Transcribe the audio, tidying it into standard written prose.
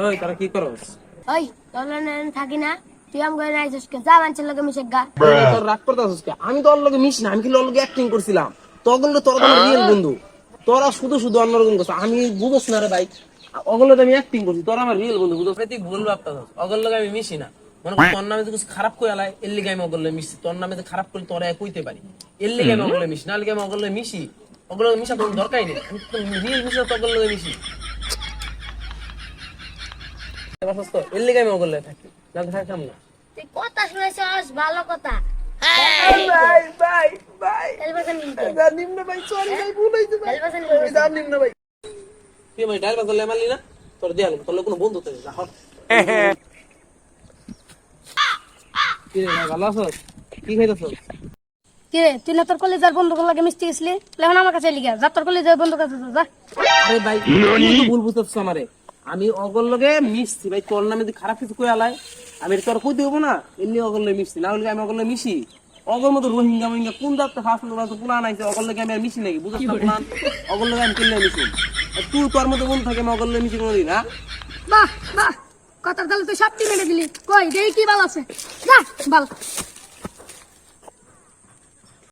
ওই তারা কি করস? ওই তলনে থাকি না তুই আম করে আইছিস কে যা মানছে লগে মিশে গা তোর রাগ করতেছিস কে? আমি তো ওর লগে মিশি না, আমি কি ওর লগে অ্যাক্টিং করছিলাম। তখন তোরা তো রিয়েল বন্ধু, তোরা শুধু শুধু অন্যরকম করছিস। আমি বুঝছ না রে ভাই, ওগুলো আমি অ্যাক্টিং করছি, তোরা আমার রিয়েল বন্ধু বুঝছ। তুই ভুল ভাবতাছিস, ওগুলো লগে আমি মিশি না। মনে কর তোর নামে কিছু খারাপ কই আলাই, এর লিগে আমি ওগুলো মিশি। তোর নামে যে খারাপ করি তোরা কইতে পারি, এর লিগে আমি ওগুলো মিশি না। লিগে আমি ওগুলো মিশি, ওগুলো মিশা কোনো দরকারই নেই। আমি তো রিয়েল মিশে তো ওগুলো লগে মিশি। এর লিগে আমি ওগুলো থাকি না, থাকতাম না। তুই কথা শুনেছিস ভালো কথা ভাই ভাই ভাই তেলবাজান নিতে জানিম না ভাই, সরি ভাই, ভুল হইছে ভাই, তেলবাজান জানিম না ভাই। তুই ভাই ডাল বাজালে মারলি না, তোর দেয়াল তোর কোনো বন্ধু তো না। কি রে ভাই, ভালো আছো? কি খাইতেছো? কে তুই না তোর কলেজের বন্ধুগুলো লাগে মিশতে গেছিলি এখন আমার কাছে লিগা যা তোর কলেজের বন্ধুর কাছে যা আরে ভাই তুই তো ভুল বুঝতেছিস আমারে। আমি অগল লগে মিশছি ভাই, তোর নামে যদি খারাপ কিছু কই আলাই আমি তোর কই দেবো না। এমনি অগল লগে মিশছি না, হলে আমি অগল লগে মিশি। অগল মতো রোহিঙ্গা মোহিঙ্গা কোন দাঁত ফাঁসলো তো পুলান আইছে, অগল লগে আমি আর মিশি নাকি? বুঝছ না পুলান অগল লগে আমি কিনলে মিশি। তুই তোর মতো বন্ধু থাকে আমি অগল লগে মিশি কোনোদিন না। বাহ বাহ কথার তাহলে তুই সবটি মেরে দিলি কই দেই কি বাল আছে যা বাল